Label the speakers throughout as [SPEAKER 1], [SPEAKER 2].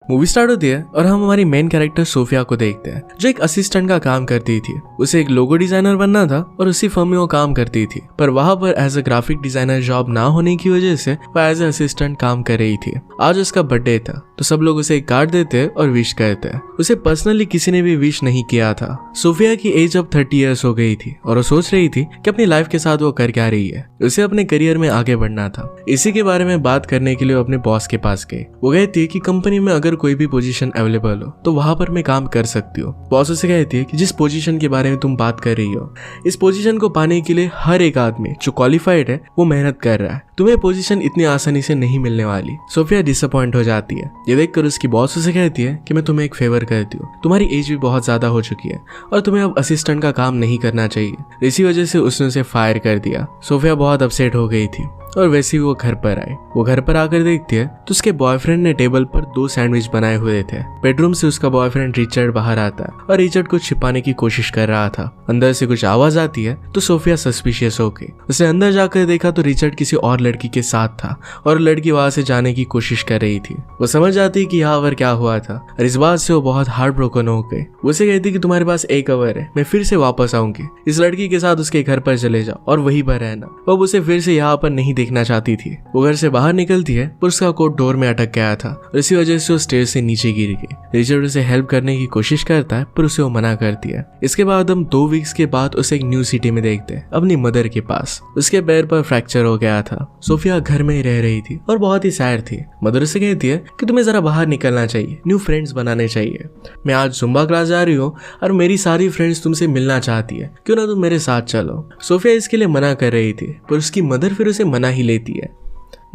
[SPEAKER 1] Movie start होती है और हम हमारी मेन कैरेक्टर सोफिया को देखते हैं, जो एक असिस्टेंट का काम करती थी। उसे एक लोगो डिजाइनर बनना था और उसी फर्म में वो काम करती थी, पर वहां पर as a graphic designer job ना होने की वजह से वो एज अ असिस्टेंट काम कर रही थी। आज उसका बर्थडे था तो सब लोग उसे एक कार्ड देते और विश करते। उसे पर्सनली किसी ने भी विश नहीं किया था। सोफिया की एज अब 30 ईयर्स हो गई थी और वो सोच रही थी कि अपनी लाइफ के साथ वो कर क्या रही है। उसे अपने करियर में आगे बढ़ना था। इसी के बारे में बात करने के लिए वो अपने बॉस के पास गई। वो कहती है कि कंपनी में अगर कोई भी पोजीशन अवेलेबल हो तो वहां पर मैं काम कर सकती हूँ। बॉस उसे कहती है कि जिस पोजीशन के बारे में तुम बात कर रही हो, इस पोजीशन को पाने के लिए हर एक आदमी जो क्वालिफाइड है वो मेहनत कर रहा है। तुम्हें पोजीशन इतनी आसानी से नहीं मिलने वाली। सोफिया डिसअपॉइंट हो जाती है। ये देखकर उसकी बॉस उसे कहती है कि मैं तुम्हें एक फेवर करती हूँ, तुम्हारी एज भी बहुत ज्यादा हो चुकी है और तुम्हें अब असिस्टेंट का काम नहीं करना चाहिए। इसी वजह से उसने उसे फायर कर दिया। सोफिया बहुत अपसेट हो गई थी और वैसे ही वो घर पर आई। वो घर पर आकर देखती है तो उसके बॉयफ्रेंड ने टेबल पर 2 सैंडविच बनाए हुए थे। बेडरूम से उसका बॉयफ्रेंड रिचर्ड बाहर आता है और रिचर्ड को छिपाने की कोशिश कर रहा था। अंदर से कुछ आवाज आती है तो सोफिया सस्पिशियस हो गई। उसने अंदर जाकर देखा तो रिचर्ड किसी और लड़की के साथ था और लड़की वहां से जाने की कोशिश कर रही थी। वो समझ जाती कि यहाँ पर क्या हुआ था और इस बात से वो बहुत हार्ट ब्रोकन हो गई। उसे कहती कि तुम्हारे पास 1 आवर है, मैं फिर से वापस आऊंगी। इस लड़की के साथ उसके घर पर चले जाओ और वहीं पर रहना। अब उसे फिर से यहाँ पर नहीं देखना चाहती थी। वो घर से बाहर निकलती है पर उसका कोट डोर में अटक गया था और इसी वजह से वो स्टेयर से नीचे गिर गई। रिचर्ड उसे हेल्प करने की कोशिश करता है पर उसे वो मना करती है। इसके बाद हम 2 वीक्स के बाद उसे एक न्यू सिटी में देखते हैं, अपनी मदर के पास। उसके पैर पर फ्रैक्चर हो गया था। सोफिया घर में ही रह रही थी और बहुत ही सैड थी। मदर से कहती है कि तुम्हें जरा बाहर निकलना चाहिए, न्यू फ्रेंड्स बनाने चाहिए। मैं आज जुम्बा क्लास जा रही हूँ और मेरी सारी फ्रेंड्स तुमसे मिलना चाहती है, क्यों ना तुम मेरे साथ चलो। सोफिया इसके लिए मना कर रही थी पर उसकी मदर फिर उसे मना ही लेती है।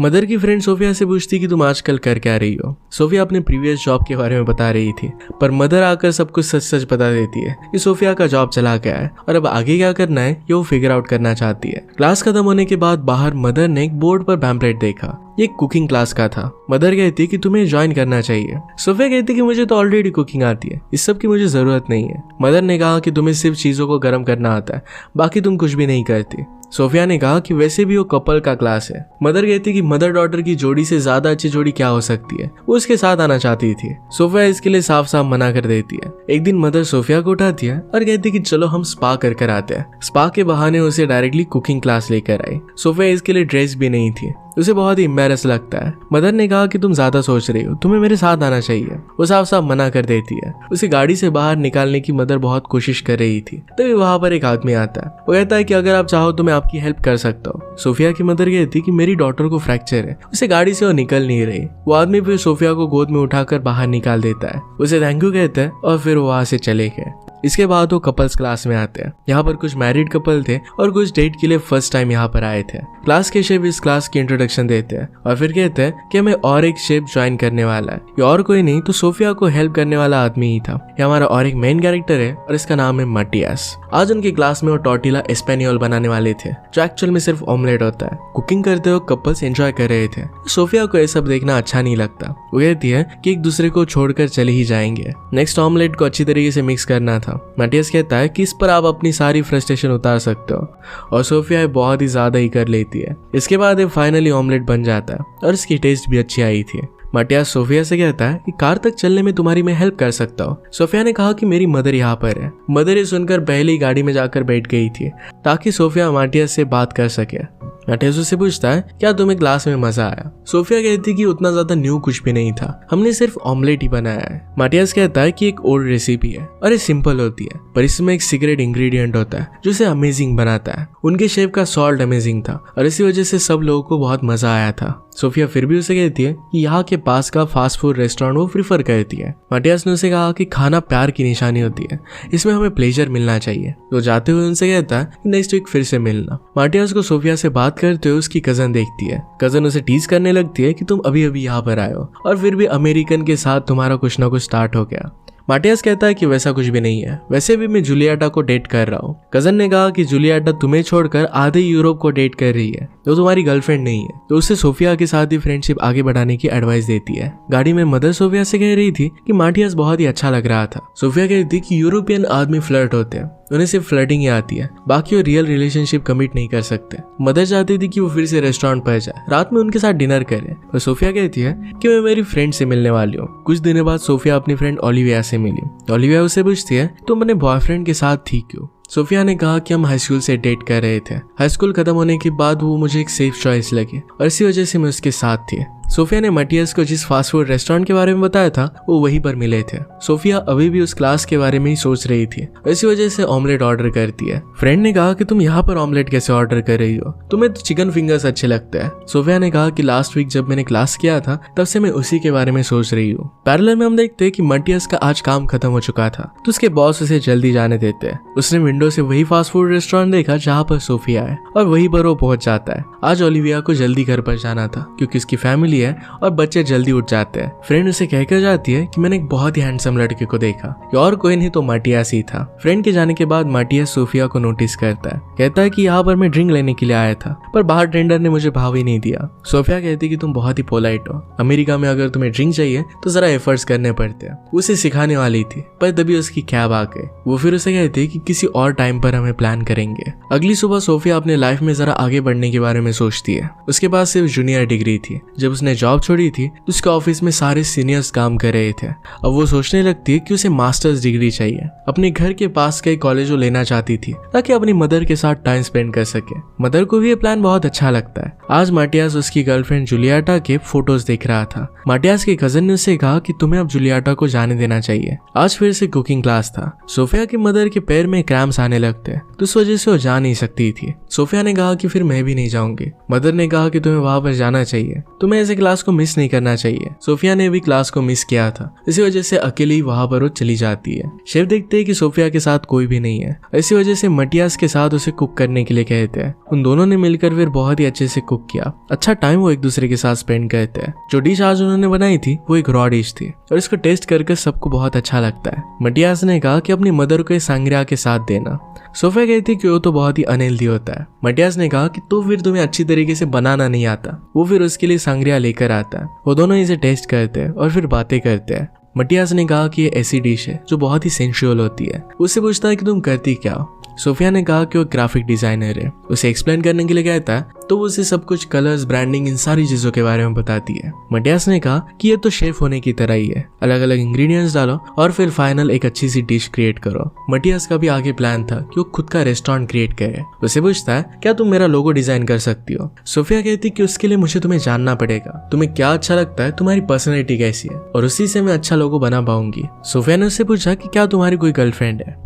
[SPEAKER 1] मदर की फ्रेंड सोफिया से पूछती कि तुम आजकल कर क्या रही हो। सोफिया अपने प्रीवियस जॉब के बारे में बता रही थी पर मदर आकर सब कुछ सच सच बता देती है कि सोफिया का जॉब चला गया है और अब आगे क्या करना है ये वो फिगर आउट करना चाहती है। क्लास खत्म होने के बाद बाहर मदर ने एक बोर्ड पर पैम्पलेट देखा। ये कुकिंग क्लास का था। मदर कहती कि तुम्हें ज्वाइन करना चाहिए। सोफिया कहती कि मुझे तो ऑलरेडी कुकिंग आती है, इस सब की मुझे जरूरत नहीं है। मदर ने कहा कि तुम्हें सिर्फ चीजों को गर्म करना आता है, बाकी तुम कुछ भी नहीं करती। सोफिया ने कहा कि वैसे भी वो कपल का क्लास है। मदर कहती कि मदर डॉटर की जोड़ी से ज्यादा अच्छी जोड़ी क्या हो सकती है, वो उसके साथ आना चाहती थी। सोफिया इसके लिए साफ साफ मना कर देती है। एक दिन मदर सोफिया को उठाती है और कहती कि चलो हम स्पा कर आते हैं। स्पा के बहाने उसे डायरेक्टली कुकिंग क्लास लेकर आई। सोफिया इसके लिए ड्रेस भी नहीं थी। उसे बहुत ही एम्बैरस लगता है। मदर ने कहा कि तुम ज्यादा सोच रही हो, तुम्हें मेरे साथ आना चाहिए। वो साफ साफ मना कर देती है। उसे गाड़ी से बाहर निकालने की मदर बहुत कोशिश कर रही थी। तभी वहां पर एक आदमी आता है। वो कहता है कि अगर आप चाहो तो मैं आपकी हेल्प कर सकता हूँ। सोफिया की मदर कहती कि मेरी डॉटर को फ्रैक्चर है, उसे गाड़ी से वो निकल नहीं रही। वो आदमी फिर सोफिया को गोद में उठाकर बाहर निकाल देता है, उसे थैंक यू कहता है और फिर वो वहां से चले गए। इसके बाद वो कपल्स क्लास में आते हैं। यहाँ पर कुछ मैरिड कपल थे और कुछ डेट के लिए फर्स्ट टाइम यहाँ पर आए थे। क्लास के शेफ इस क्लास की इंट्रोडक्शन देते हैं और फिर कहते हैं कि हमें और एक शेफ ज्वाइन करने वाला है। ये और कोई नहीं तो सोफिया को हेल्प करने वाला आदमी ही था। ये हमारा और एक मेन कैरेक्टर है और इसका नाम है मटियास। आज उनकी क्लास में वो टॉर्टिला एस्पेनियोल बनाने वाले थे, जो एक्चुअल में सिर्फ ऑमलेट होता है। कुकिंग करते हुए कपल्स एंजॉय कर रहे थे। सोफिया को ये सब देखना अच्छा नहीं लगता। वो कहती है कि एक दूसरे को छोड़कर चले ही जाएंगे। नेक्स्ट ऑमलेट को अच्छी तरीके से मिक्स करना था। मटियास कहता है कि इस पर आप अपनी सारी फ्रस्ट्रेशन उतार सकते हो और सोफिया बहुत ही ज्यादा ही कर लेती है। इसके बाद ये फाइनली ऑमलेट बन जाता है और इसकी टेस्ट भी अच्छी आई थी। मटियास सोफिया से कहता है कि कार तक चलने में तुम्हारी मैं हेल्प कर सकता हूँ। सोफिया ने कहा कि मेरी मदर यहाँ पर है। मदर ये सुनकर पहले ही गाड़ी में जाकर बैठ गई थी ताकि सोफिया मटियास से बात कर सके। मटियास उससे पूछता है क्या तुम्हें क्लास में मजा आया। सोफिया कहती कि उतना ज्यादा न्यू कुछ भी नहीं था, हमने सिर्फ ऑमलेट ही बनाया है। मटियास कहता है कि एक ओल्ड रेसिपी है और ये सिंपल होती है पर इसमें एक सीक्रेट इंग्रेडिएंट होता है जो इसे अमेजिंग बनाता है। उनके शेफ का सॉल्ट अमेजिंग था और इसी वजह से सब लोगों को बहुत मजा आया था। सोफिया फिर भी उसे कहती है कि यहाँ के पास का फास्ट फूड रेस्टोरेंट वो प्रीफर करती है। मटियास ने उसे कहा कि खाना प्यार की निशानी होती है, इसमें हमें प्लेजर मिलना चाहिए। तो जाते हुए उनसे कहता है कि नेक्स्ट वीक फिर से मिलना। मटियास को सोफिया से बात करते हुए उसकी कजन देखती है। कजन उसे टीज करने लगती है कि तुम अभी अभी यहाँ पर आए हो और फिर भी अमेरिकन के साथ तुम्हारा कुछ ना कुछ स्टार्ट हो गया। मटियास कहता है कि वैसा कुछ भी नहीं है, वैसे भी मैं जूलिएटा को डेट कर रहा हूँ। कजन ने कहा कि जूलिएटा तुम्हें छोड़कर आधे यूरोप को डेट कर रही है, तो तुम्हारी गर्लफ्रेंड नहीं है। तो उससे सोफिया के साथ ही फ्रेंडशिप आगे बढ़ाने की एडवाइस देती है। गाड़ी में मदर सोफिया से कह रही थी कि मटियास बहुत ही अच्छा लग रहा था। सोफिया कहती कि यूरोपियन आदमी फ्लर्ट होते हैं, उन्हें सिर्फ फ्लर्टिंग ही आती है, बाकी वो रियल रिलेशनशिप कमिट नहीं कर सकते। मदर चाहती थी कि वो फिर से रेस्टोरेंट पर जाए, रात में उनके साथ डिनर करे, और सोफिया कहती है कि मैं मेरी फ्रेंड से मिलने वाली हूँ। कुछ दिनों बाद सोफिया अपनी फ्रेंड ओलिविया से मिली। ओलिविया उसे पूछती है तुम अपने बॉयफ्रेंड के साथ थी क्यों? सोफिया ने कहा कि हम हाई स्कूल से डेट कर रहे थे। हाई स्कूल खत्म होने के बाद वो मुझे एक सेफ चॉइस लगी और इसी वजह से मैं उसके साथ थी। सोफिया ने मटियास को जिस फास्ट फूड रेस्टोरेंट के बारे में बताया था वो वहीं पर मिले थे। सोफिया अभी भी उस क्लास के बारे में ही सोच रही थी, इसी वजह से ऑमलेट ऑर्डर करती है। फ्रेंड ने कहा कि तुम यहाँ पर ऑमलेट कैसे ऑर्डर कर रही हो, तुम्हें तो चिकन फिंगर्स अच्छे लगते हैं। सोफिया ने कहा कि लास्ट वीक जब मैंने क्लास किया था तब से मैं उसी के बारे में सोच रही हूँ। पैरेलल में हम देखते हैं कि मटियास का आज काम खत्म हो चुका था तो उसके बॉस उसे जल्दी जाने देते हैं। उसने विंडो से वही फास्ट फूड रेस्टोरेंट देखा जहाँ पर सोफिया है और वहीं पर वो पहुंच जाता है। आज ओलिविया को जल्दी घर पर जाना था क्योंकि उसकी फैमिली है और बच्चे जल्दी उठ जाते हैं। फ्रेंड उसे कहकर जाती है कि मैंने एक बहुत ही हैंडसम लड़के को देखा, और कोई नहीं तो मटियास ही था। फ्रेंड के जाने के बाद मटियास सोफिया को नोटिस करता है, कहता है कि यहाँ पर मैं ड्रिंक लेने के लिए आया था पर बाहर टेंडर ने मुझे भाव ही नहीं दिया। सोफिया कहती है कि तुम बहुत ही पोलाइट हो, अमेरिका में अगर तुम्हें ड्रिंक चाहिए तो जरा एफर्ट्स करने पड़ते हैं। उसे सिखाने वाली थी पर तभी उसकी कैब आ गई। वो फिर उसे कहती है कि किसी और टाइम पर हमें प्लान करेंगे। अगली सुबह सोफिया अपने लाइफ में जरा आगे बढ़ने के बारे में सोचती है। उसके पास सिर्फ जूनियर डिग्री थी। जब उसने जॉब छोड़ी थी तो उसके ऑफिस में सारे सीनियर्स काम कर रहे थे। अब वो सोचने लगती है कि उसे मास्टर्स डिग्री चाहिए। अपने घर के पास के कॉलेज वो लेना चाहती थी ताकि अपनी मदर के साथ टाइम स्पेंड कर सके। मदर को भी ये प्लान बहुत अच्छा लगता है। आज मटियास उसकी गर्लफ्रेंड जूलिएटा के फोटोज देख रहा था। मटियास के कजन ने उसे कहा कि तुम्हें अब जूलिएटा को जाने देना चाहिए। आज फिर से कुकिंग क्लास था। सोफिया की मदर के पैर में क्रैम्प्स आने लगते तो इस वजह से वो जा नहीं सकती थी। सोफिया ने कहा कि फिर मैं भी नहीं जाऊंगी। मदर ने कहा कि तुम्हें वहां पर जाना चाहिए, तुम्हें ऐसे क्लास को मिस नहीं करना चाहिए। सोफिया ने भी क्लास को मिस किया था, इसी वजह से अकेली वहां पर वो चली जाती है। शेफ देखते हैं कि सोफिया के साथ कोई भी नहीं है, इसी वजह से मटियास के साथ उसे कुक करने के लिए कहते हैं। उन दोनों ने मिलकर फिर बहुत ही अच्छे से कुक किया। अच्छा टाइम वो एक दूसरे के साथ स्पेंड करते हैं। जो डिश आज उन्होंने बनाई थी वो एक रॉ डिश थी और इसको टेस्ट करके सबको बहुत अच्छा लगता है। मटियास ने कहा कि अपनी मदर को सांग्रिया के साथ देना। सोफिया कहती कि वो तो बहुत ही अनहेल्दी होता है। मटियास ने कहा कि तो फिर तुम्हें अच्छी तरीके से बनाना नहीं आता। वो फिर उसके लिए सांग्रिया लेकर आता है। वो दोनों इसे टेस्ट करते हैं और फिर बातें करते हैं। मटियास ने कहा कि ये ऐसी डिश है जो बहुत ही सेंसुअल होती है। उससे पूछता है कि तुम करती क्या हो। सोफिया ने कहा कि वो ग्राफिक डिजाइनर है। उसे एक्सप्लेन करने के लिए कहता है तो वो उसे सब कुछ कलर्स, ब्रांडिंग, इन सारी चीजों के बारे में बताती है। मटियास ने कहा कि ये तो शेफ होने की तरह ही है, अलग अलग इंग्रेडिएंट्स डालो और फिर फाइनल एक अच्छी सी डिश क्रिएट करो। मटियास का भी आगे प्लान था कि वो खुद का रेस्टोरेंट क्रिएट करे। उसे पूछता है क्या तुम मेरा लोगो डिजाइन कर सकती हो। सोफिया कहती कि उसके लिए मुझे तुम्हें जानना पड़ेगा, तुम्हें क्या अच्छा लगता है, तुम्हारी पर्सनैलिटी कैसी है, और उसी से मैं अच्छा लोगो बना पाऊंगी। सोफिया ने उससे पूछा कि क्या तुम्हारी कोई गर्लफ्रेंड है।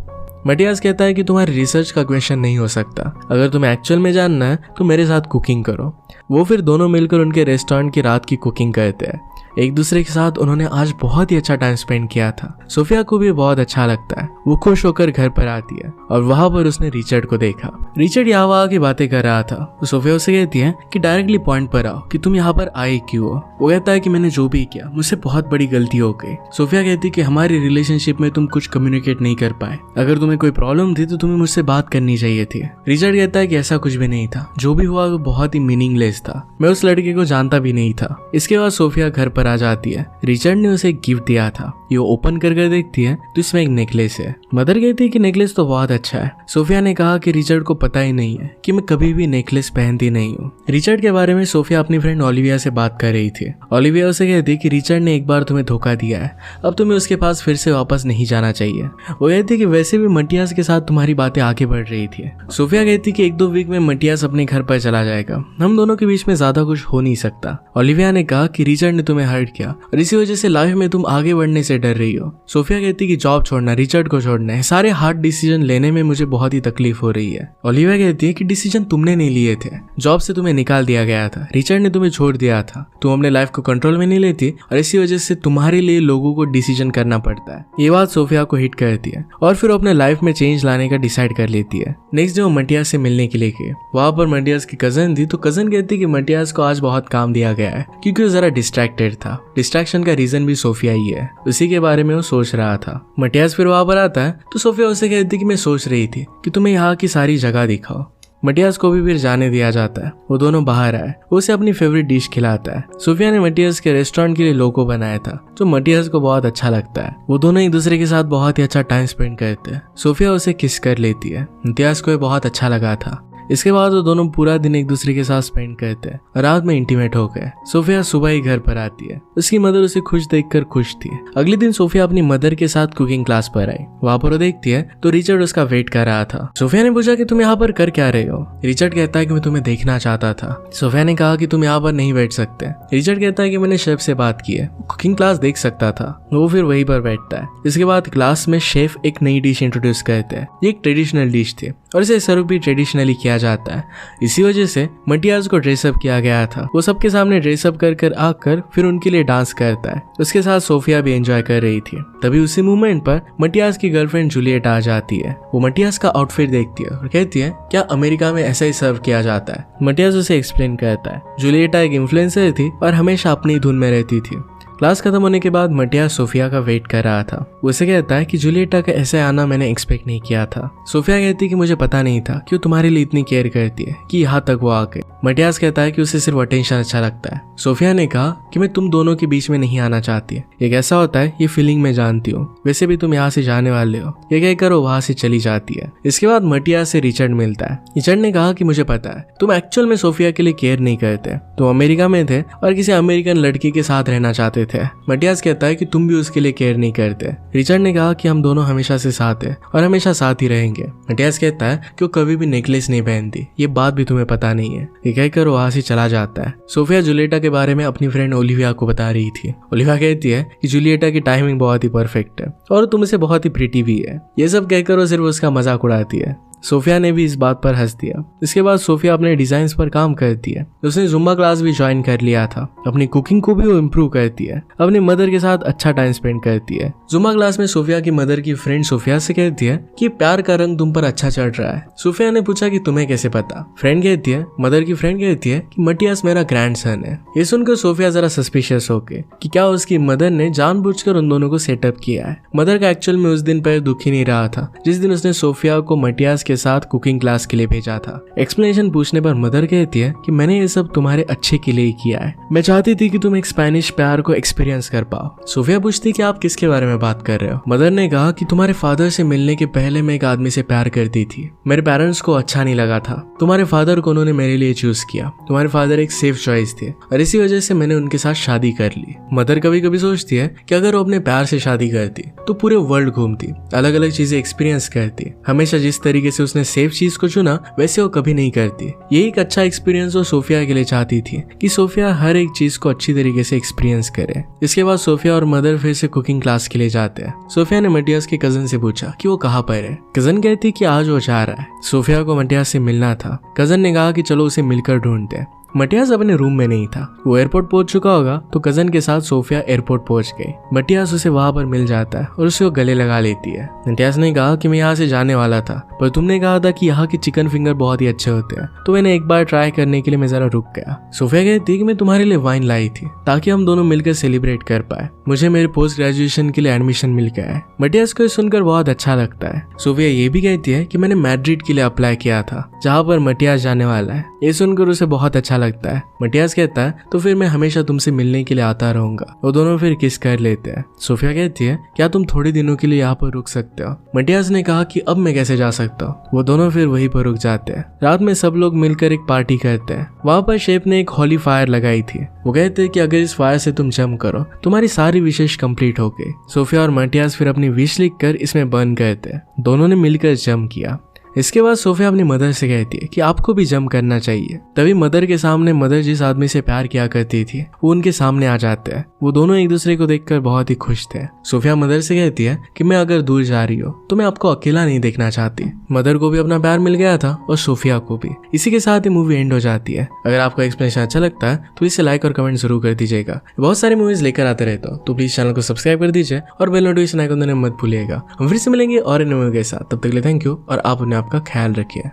[SPEAKER 1] मटियास कहता है कि तुम्हारे रिसर्च का क्वेश्चन नहीं हो सकता, अगर तुम्हें एक्चुअल में जानना है तो मेरे साथ कुकिंग करो। वो फिर दोनों मिलकर उनके रेस्टोरेंट की रात की कुकिंग करते हैं। एक दूसरे के साथ उन्होंने आज बहुत ही अच्छा टाइम स्पेंड किया था। सोफिया को भी बहुत अच्छा लगता है। वो खुश होकर घर पर आती है और वहां पर उसने रिचर्ड को देखा। रिचर्ड यहाँ वहाँ की बातें कर रहा था। तो सोफिया उसे कहती है कि डायरेक्टली पॉइंट पर आओ कि तुम यहाँ पर आए क्यों हो। वो कहता है कि मैंने जो भी किया मुझसे बहुत बड़ी गलती हो गई। सोफिया कहती है कि हमारी रिलेशनशिप में तुम कुछ कम्युनिकेट नहीं कर पाए, अगर तुम्हें कोई प्रॉब्लम थी तो तुम्हें मुझसे बात करनी चाहिए थी। रिचर्ड कहता है कि ऐसा कुछ भी नहीं था, जो भी हुआ वो बहुत ही मीनिंगलेस था, मैं उस लड़के को जानता भी नहीं था। इसके बाद सोफिया घर पर आ जाती है। रिचर्ड ने उसे एक गिफ्ट दिया था। ये ओपन कर देखती है तो इसमें एक नेकलेस है। मदर कहती है कि नेकलेस तो बहुत अच्छा है। सोफिया ने कहा कि रिचर्ड को पता ही नहीं है कि मैं कभी भी नेकलेस पहनती नहीं हूँ। रिचर्ड के बारे में सोफिया अपनी फ्रेंड ओलिविया से बात कर रही थी। ओलिविया उसे कहती है कि रिचर्ड ने एक बार तुम्हें धोखा दिया है, अब तुम्हें उसके पास फिर से वापस नहीं जाना चाहिए। वो कहती है कि वैसे भी मटियास के साथ तुम्हारी बातें आगे बढ़ रही थी। सोफिया कहती कि 1-2 वीक में मटियास अपने घर पर चला जाएगा, हम दोनों के बीच में ज्यादा कुछ हो नहीं सकता। ओलिविया ने कहा कि रिचर्ड ने तुम्हें हर्ट किया और इसी वजह से लाइफ में तुम आगे बढ़ने से डर रही हो। सोफिया कहती कि जॉब छोड़ना, रिचर्ड को छोड़ना है, सारे हार्ड डिसीजन लेने में मुझे बहुत ही तकलीफ हो रही है। ओलिविया कहती है कि डिसीजन तुमने नहीं लिए थे, जॉब से तुम्हें निकाल दिया गया था, रिचर्ड ने तुम्हें छोड़ दिया था, तुम अपने लाइफ को कंट्रोल में नहीं लेती और इसी वजह से तुम्हारे लिए लोगों को डिसीजन करना पड़ता है। ये बात सोफिया को हिट करती है और फिर अपने लाइफ में चेंज लाने का डिसाइड कर लेती है। नेक्स्ट डे वो मटियास से मिलने के लिए गए। वहां पर मटियास की कजन थी, तो कजन कहती कि मटियास को आज बहुत काम दिया गया है क्योंकि वो जरा डिस्ट्रैक्टेड था। डिस्ट्रैक्शन का रीजन भी सोफिया ही है, उसी के बारे में वो सोच रहा था। मटियास फिर वहां पर आता है तो सोफिया उसे कहती कि मैं सोच रही थी कि तुम्हें यहाँ की सारी जगह दिखाओ। मटियास को भी फिर जाने दिया जाता है। वो दोनों बाहर आए, वो उसे अपनी फेवरेट डिश खिलाता है। सोफिया ने मटियास के रेस्टोरेंट के लिए लोगो बनाया था जो मटियास को बहुत अच्छा लगता है। वो दोनों एक दूसरे के साथ बहुत ही अच्छा टाइम स्पेंड करते हैं। सोफिया उसे किस कर लेती है। मटियास को ये बहुत अच्छा लगा था। इसके बाद वो दोनों पूरा दिन एक दूसरे के साथ स्पेंड करते हैं। रात में इंटीमेट हो गए। सोफिया सुबह ही घर पर आती है। उसकी मदर उसे खुश देखकर खुश थी। अगले दिन सोफिया अपनी मदर के साथ कुकिंग क्लास पर आई। वहाँ पर वो देखती है तो रिचर्ड उसका वेट कर रहा था। सोफिया ने पूछा कि तुम यहाँ पर कर क्या रहे हो। रिचर्ड कहता है कि मैं तुम्हें देखना चाहता था। सोफिया ने कहा कि तुम यहाँ पर नहीं बैठ सकते। रिचर्ड कहता है कि मैंने शेफ से बात की है, कुकिंग क्लास देख सकता था। वो फिर वहीं पर बैठता है। इसके बाद क्लास में शेफ एक नई डिश इंट्रोड्यूस करते हैं। ये एक ट्रेडिशनल डिश थी और इसे सर्व भी ट्रेडिशनली किया जाता है। इसी वजह से मटियास को ड्रेसअप किया गया था। वो सबके सामने ड्रेसअप कर आकर फिर उनके लिए डांस करता है। उसके साथ सोफिया भी एंजॉय कर रही थी। तभी उसी मोमेंट पर मटियास की गर्लफ्रेंड जूलियट आ जाती है। वो मटियास का आउटफिट देखती है और कहती है क्या अमेरिका में ऐसा ही सर्व किया जाता है। मटियास उसे एक्सप्लेन करता है। जूलियट एक इन्फ्लुएंसर थी और हमेशा अपनी धुन में रहती थी। क्लास खत्म होने के बाद मटियास सोफिया का वेट कर रहा था। वो उसे कहता है कि जूलियटा का ऐसे आना मैंने एक्सपेक्ट नहीं किया था। सोफिया कहती है कि मुझे पता नहीं था कि वो तुम्हारे लिए इतनी केयर करती है कि यहाँ तक वो आ गई। मटियास कहता है कि उसे सिर्फ अटेंशन अच्छा लगता है। सोफिया ने कहा कि मैं तुम दोनों के बीच में नहीं आना चाहती। ये कैसा होता है ये फीलिंग मैं जानती हूँ, वैसे भी तुम यहाँ से जाने वाले हो। ये कहकर वो वहाँ से चली जाती है। इसके बाद मटियास से रिचर्ड मिलता है। रिचर्ड ने कहा कि मुझे पता है तुम एक्चुअल में सोफिया के लिए केयर नहीं करते। तुम अमेरिका में थे और किसी अमेरिकन लड़की के साथ रहना चाहते थे। मटियास कहता है कि तुम भी उसके लिए केयर नहीं करते। रिचर्ड ने कहा कि हम दोनों हमेशा से साथ हैं और हमेशा साथ ही रहेंगे। मटियास कहता है कि वो कभी भी नेकलेस नहीं पहनती, ये बात भी तुम्हें पता नहीं है। ये कहकर वहां से चला जाता है। सोफिया जूलियटा के बारे में अपनी फ्रेंड ओलिविया को बता रही थी। ओलिविया कहती है कि जूलियटा की टाइमिंग बहुत ही परफेक्ट है और तुम उसे बहुत ही प्रिटी भी है। ये सब कहकर वो सिर्फ उसका मजाक उड़ाती है। सोफिया ने भी इस बात पर हंस दिया। इसके बाद सोफिया अपने डिजाइन्स पर काम करती है। उसने जुम्बा क्लास भी ज्वाइन कर लिया था। अपनी कुकिंग को भी वो इम्प्रूव करती है। अपनी मदर के साथ अच्छा टाइम स्पेंड करती है। जुम्बा क्लास में सोफिया की मदर की फ्रेंड सोफिया से कहती है कि प्यार का रंग तुम पर अच्छा चढ़ रहा है। सोफिया ने पूछा कि तुम्हें कैसे पता। फ्रेंड कहती है, मदर की फ्रेंड कहती है कि मटियास मेरा ग्रैंडसन है। ये सुनकर सोफिया जरा सस्पिशियस होके कि क्या उसकी मदर ने जानबूझकर उन दोनों को सेटअप किया है। मदर का एक्चुअल में उस दिन पर दुखी नहीं रहा था जिस दिन उसने सोफिया को मटियास के साथ कुकिंग क्लास के लिए भेजा था। एक्सप्लेनेशन पूछने पर मदर कहती है कि मैंने ये सब तुम्हारे अच्छे के लिए ही किया है। मैं चाहती थी कि तुम एक स्पेनिश प्यार को एक्सपीरियंस कर पाओ। सोफिया पूछती कि आप किसके बारे में बात कर रहे हो। मदर ने कहा कि तुम्हारे फादर से मिलने के पहले मैं एक आदमी से प्यार करती थी। मेरे पेरेंट्स को अच्छा नहीं लगा था। तुम्हारे फादर को उन्होंने मेरे लिए चूज किया। तुम्हारे फादर एक सेफ चॉइस थे और इसी वजह से मैंने उनके साथ शादी कर ली। मदर कभी कभी सोचती है कि अगर वो अपने प्यार से शादी करती तो पूरे वर्ल्ड घूमती, अलग अलग चीजें एक्सपीरियंस करती। हमेशा जिस तरीके से उसने सेफ चीज को चुना वैसे वो कभी नहीं करती। ये एक अच्छा एक्सपीरियंस वो सोफिया के लिए चाहती थी कि सोफिया हर एक चीज को अच्छी तरीके से एक्सपीरियंस करे। इसके बाद सोफिया और मदर फिर से कुकिंग क्लास के लिए जाते हैं। सोफिया ने मटियास के कजन से पूछा कि वो कहाँ पर है। कजन कहती कि आज वो जा रहा है। सोफिया को मटियास से मिलना था। कजन ने कहा कि चलो उसे मिलकर ढूंढते हैं। मटियास अपने रूम में नहीं था। वो एयरपोर्ट पहुंच चुका होगा तो कजन के साथ सोफिया एयरपोर्ट पहुंच गई। मटियास उसे वहां पर मिल जाता है और उसे वो गले लगा लेती है। मटियास ने कहा कि मैं यहाँ से जाने वाला था पर तुमने कहा था कि यहाँ के चिकन फिंगर बहुत ही अच्छे होते हैं तो मैंने एक बार ट्राई करने के लिए मैं जरा रुक गया। सोफिया कहती है कि मैं तुम्हारे लिए वाइन लाई थी ताकि हम दोनों मिलकर सेलिब्रेट कर पाए। मुझे मेरे पोस्ट ग्रेजुएशन के लिए एडमिशन मिल गया है। मटियास को सुनकर बहुत अच्छा लगता है। सोफिया ये भी कहती है कि मैंने मैड्रिड के लिए अप्लाई किया था जहाँ पर मटियास जाने वाला है। ये सुनकर उसे बहुत अच्छा लगता है। मटियास कहता है तो फिर मैं हमेशा तुमसे मिलने के लिए आता रहूंगा। वो दोनों फिर किस कर लेते हैं। सोफिया कहती है क्या तुम थोड़े दिनों के लिए यहाँ पर रुक सकते हो। मटियास ने कहा कि अब मैं कैसे जा सकता हूँ। वो दोनों फिर वहीं पर रुक जाते हैं। रात में सब लोग मिलकर एक पार्टी करते हैं। वहाँ पर शेफ ने एक हॉली फायर लगाई थी। वो कहते हैं कि अगर इस फायर से तुम जंप करो तुम्हारी सारी विशेष कंप्लीट हो गई। सोफिया और मटियास फिर अपनी विश लिखकर इसमें बर्न करते हैं। दोनों ने मिलकर जंप किया। इसके बाद सोफिया अपनी मदर से कहती है कि आपको भी जंप करना चाहिए। तभी मदर के सामने मदर जिस आदमी से प्यार किया करती थी वो उनके सामने आ जाते हैं। वो दोनों एक दूसरे को देखकर बहुत ही खुश थे। सोफिया मदर से कहती है कि मैं अगर दूर जा रही हूँ तो मैं आपको अकेला नहीं देखना चाहती। मदर को भी अपना प्यार मिल गया था और सोफिया को भी। इसी के साथ ही मूवी एंड हो जाती है। अगर आपको एक्सप्लेनेशन अच्छा लगता है तो इसे लाइक और कमेंट जरूर कर दीजिएगा। बहुत सारी मूवीज लेकर आते रहता हूँ तो प्लीज चैनल को सब्सक्राइब कर दीजिए और बेल नोटिफिकेशन आइकन देना मत भूलिएगा। हम फिर से मिलेंगे और इन मूवी के साथ। तब तक के लिए थैंक यू और आप अपने आपका ख्याल रखिए।